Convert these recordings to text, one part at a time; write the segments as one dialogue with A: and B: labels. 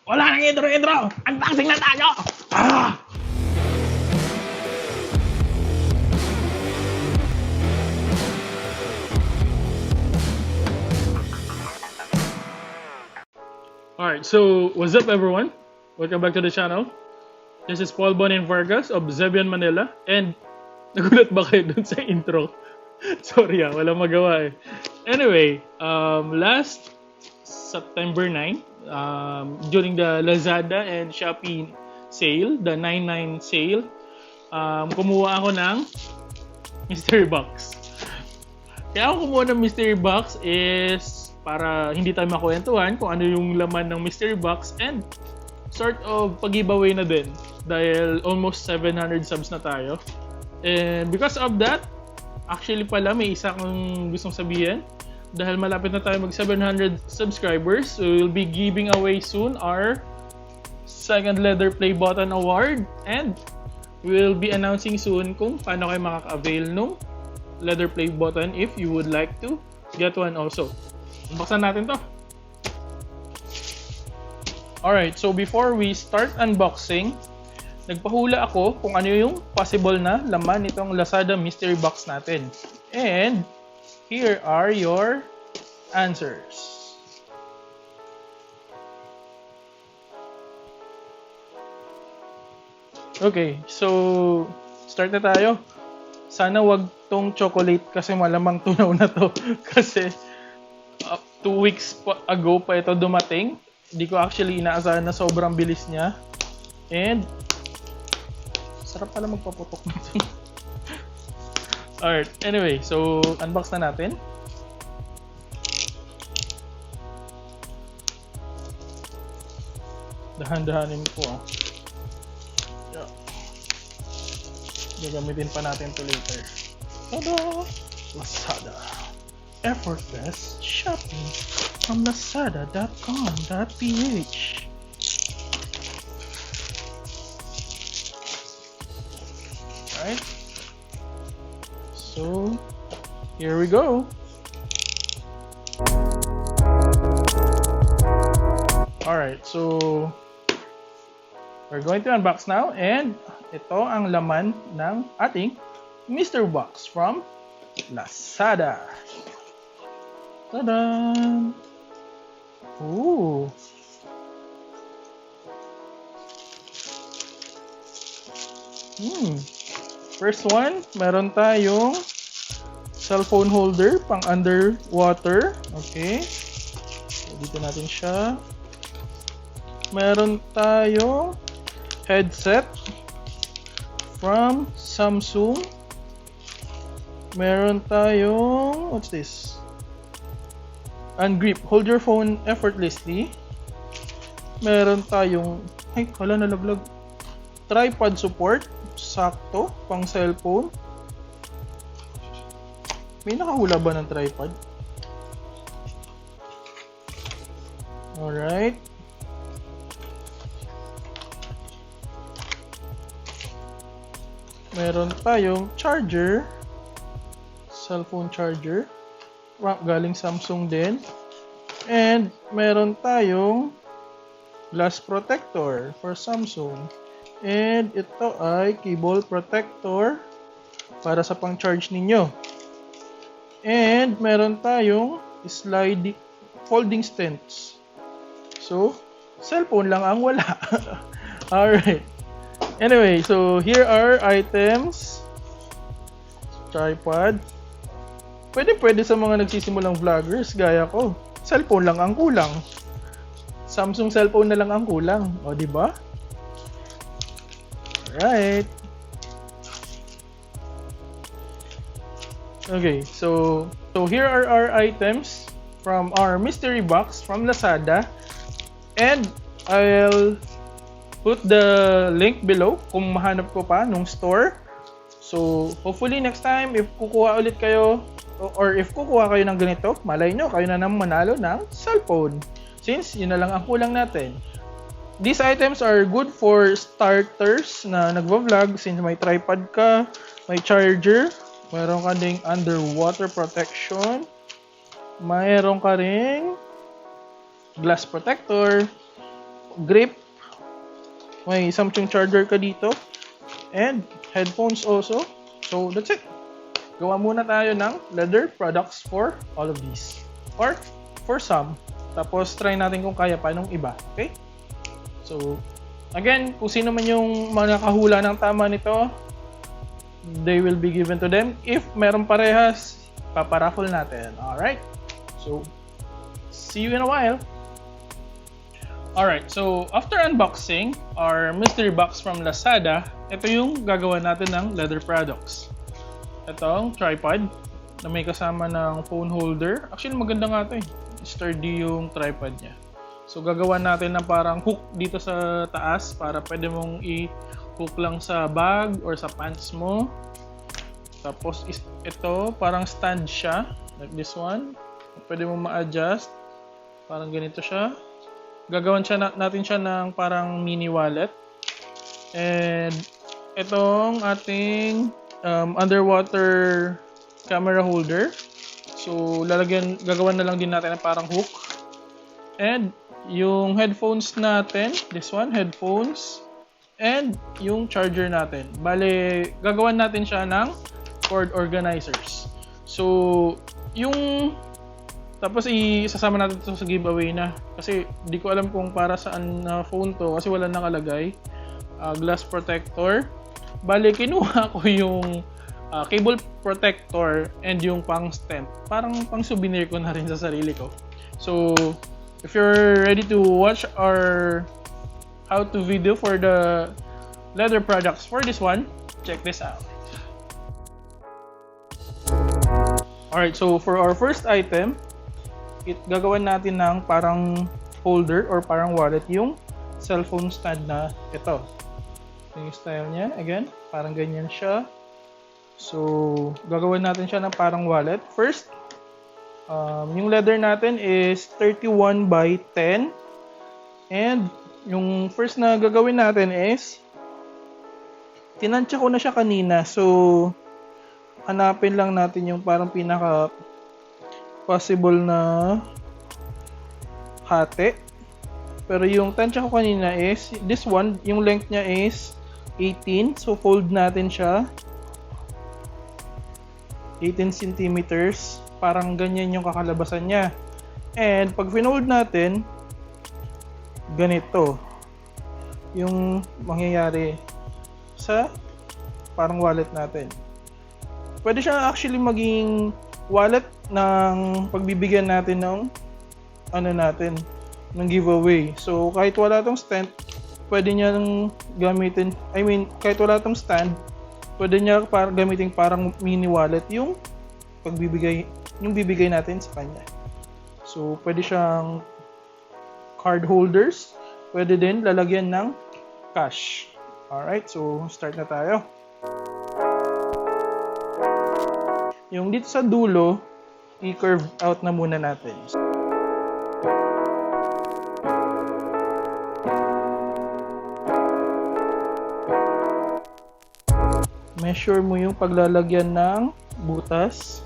A: Wala nang intro! Unboxing na tayo! Ah! Alright, so what's up everyone? Welcome back to the channel. This is Paul Bonin Vargas of Zebianmnl. And nagulat ba kayo dun sa intro? Sorry walang magawa eh. Anyway, last September 9, during the Lazada and Shopee sale, the 9/9 sale, kumuha ako ng mystery box. Kaya ako kumuha ng mystery box is para hindi tayo makwentuhan kung ano yung laman ng mystery box and sort of pag-giveaway na din dahil almost 700 subs na tayo. And because of that, actually pala may isa akong gustong sabihin. Dahil malapit na tayo mag 700 subscribers, so we'll be giving away soon our second leather play button award, and we'll be announcing soon kung paano kayo makaka-avail nung leather play button if you would like to get one also. Unboxan natin to. Alright, so before we start unboxing, nagpahula ako kung ano yung possible na laman nitong Lazada mystery box natin. And here are your answers. Okay, so start na tayo. Sana wag tong chocolate kasi malamang tunaw na to. Kasi 2 weeks ago pa ito dumating. Hindi ko actually inaasahan na sobrang bilis niya. And sarap pala magpaputok nito. Alright, anyway, so unbox na natin. Dahan-dahanin ko Yeah. Gagamitin pa natin to later. Tada! Lazada. Effortless shopping from lazada.com.ph. Alright. So, here we go. Alright, so we're going to unbox now, and ito ang laman ng ating mystery box from Lazada. Tada! Ooh! First one, meron tayong cellphone holder pang underwater. Okay. So, dito natin siya. Meron tayong headset from Samsung. Meron tayong, what's this? Ungrip. Hold your phone effortlessly. Meron tayong, ay, kala nalaglag. Tripod support. Sakto, pang cellphone. May nakahula ba ng tripod? Alright. Meron tayong charger. Cellphone charger. Galing Samsung din. And meron tayong glass protector for Samsung. And ito ay cable protector para sa pang-charge ninyo. And meron tayong folding stands. So, cellphone lang ang wala. Alright. Anyway, so here are items. Tripod. Pwede sa mga nagsisimulang vloggers gaya ko. Cellphone lang ang kulang. Samsung cellphone na lang ang kulang. O, di ba? Alright. Okay, so here are our items from our mystery box from Lazada. And I'll put the link below kung mahanap ko pa nung store. So, hopefully next time if kukuha ulit kayo or if kukuha kayo ng ganito, malay nyo, kayo na naman manalo ng cellphone. Since yun na lang ang kulang natin. These items are good for starters na nagva-vlog since may tripod ka, may charger, mayroon ka ding underwater protection, mayroon ka ring glass protector,
B: grip. May Samsung charger ka dito. And headphones also. So, that's it. Gawa muna tayo ng leather products for all of these. Or for some. Tapos, try natin kung kaya pa nung iba. Okay? So, again, kung sino man yung mga nakahula ng tama nito, they will be given to them. If meron parehas, paparaffle natin. Alright? So, see you in a while. Alright, so after unboxing our mystery box from Lazada, ito yung gagawa natin ng leather products. Itong tripod na may kasama ng phone holder. Actually, maganda nga ito eh. Sturdy yung tripod niya. So, gagawa natin ng parang hook dito sa taas para pwede mong i-hook lang sa bag or sa pants mo. Tapos, ito, parang stand siya. Like this one. Pwede mong ma-adjust. Parang ganito siya. Gagawan natin siya ng parang mini wallet. And itong ating underwater camera holder. So, gagawan na lang din natin ng parang hook. And yung headphones natin, this one, headphones. And yung charger natin. Bale, gagawan natin siya ng cord organizers. So, tapos isasama natin ito sa giveaway na. Kasi di ko alam kung para saan na phone to kasi wala nakalagay. Glass protector. Bale, kinuha ko yung cable protector and yung pang stem. Parang pang souvenir ko na rin sa sarili ko. So, if you're ready to watch our how-to video for the leather products for this one, check this out. Alright, so for our first item, gagawan natin ng parang holder or parang wallet yung cellphone stand na ito. Yung style niya, again, parang ganyan siya. So, gagawan natin siya ng parang wallet. First, yung leather natin is 31 by 10. And yung first na gagawin natin is, tinansya ko na siya kanina. So, hanapin lang natin yung parang pinaka possible na hati. Pero yung tansya ko kanina is this one, yung length niya is 18. So fold natin siya 18 centimeters. Parang ganyan yung kakalabasan niya. And pag finold natin, ganito yung mangyayari sa parang wallet natin. Pwede siya actually maging wallet ng pagbibigyan natin ng ng giveaway. So kahit wala tong stand, pwede niya gamitin. Kahit wala tong stand, pwede niya gamitin parang mini wallet yung bibigay natin sa kanya. So pwede siyang card holders, pwede din lalagyan ng cash. Alright, so start na tayo. Yung dito sa dulo, i-curve out na muna natin. Measure mo yung paglalagyan ng butas.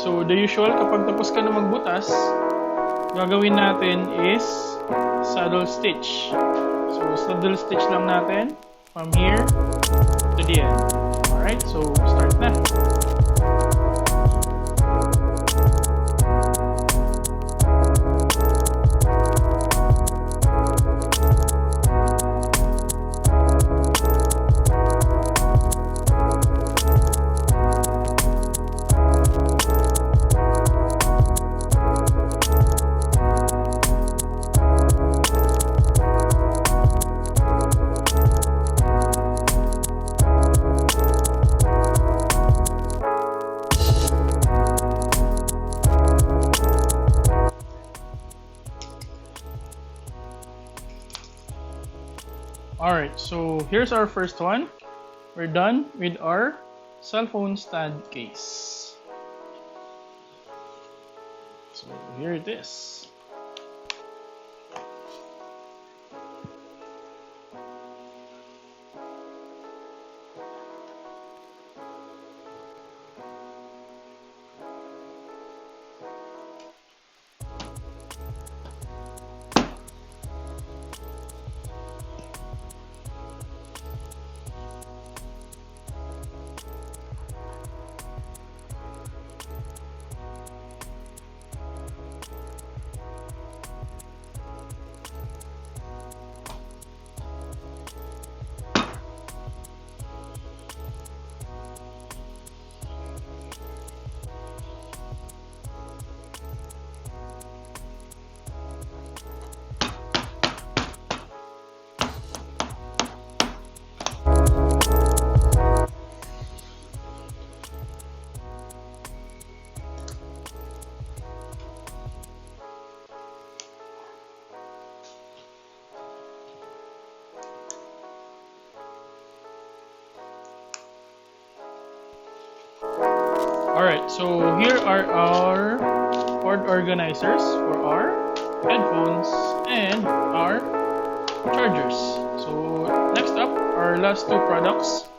B: So, the usual, kapag tapos ka na magbutas, gagawin natin is saddle stitch. So, saddle stitch lang natin from here to the end. Alright, so start na. so here's our first one. We're done with our cell phone stand case. So here it is. Alright, so here are our cord organizers for our headphones and our chargers. So next up, our last two products.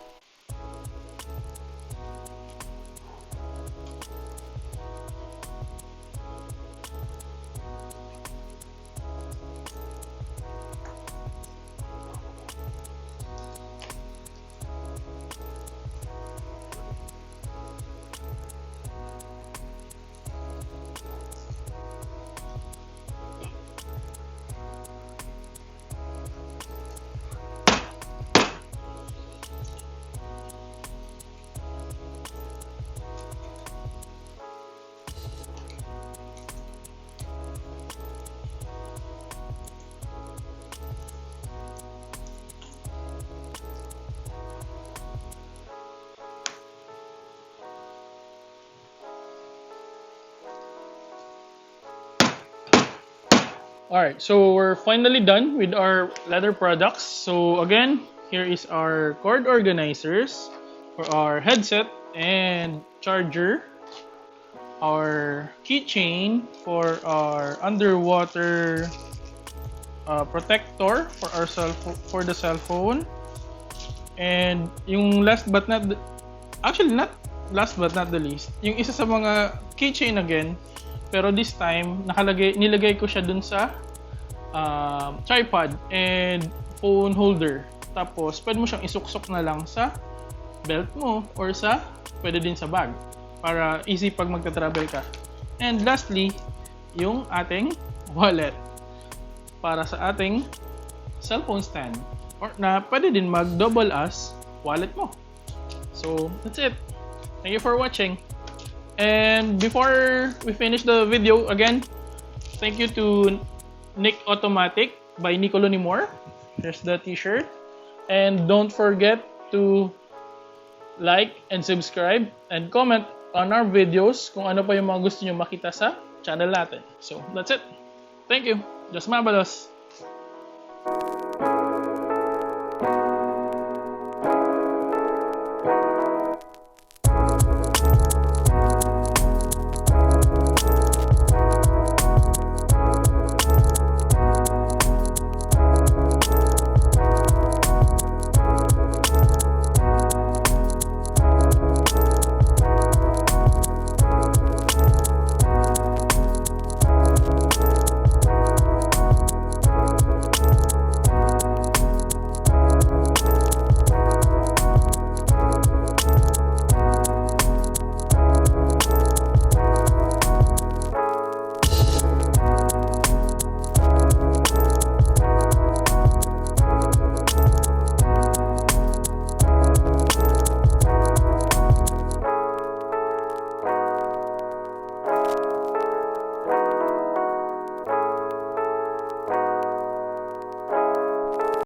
B: Alright, so we're finally done with our leather products. So again, here is our cord organizers for our headset and charger, our keychain for our underwater protector for our for the cell phone, and yung last but not not last but not the least, yung isa sa mga keychain again, pero this time nilagay ko siya dun sa tripod and phone holder. Tapos pwede mo siyang isuksok na lang sa belt mo or pwede din sa bag para easy pag magta-travel ka. And lastly, yung ating wallet para sa ating cellphone stand or na pwede din mag-double as wallet mo. So that's it. Thank you for watching. And before we finish the video, again, thank you to Nick Automatic by NICOLO NIMOR. Here's the t-shirt. And don't forget to like and subscribe and comment on our videos kung ano pa yung mga gusto nyo makita sa channel natin. So that's it. Thank you. Just mabalos.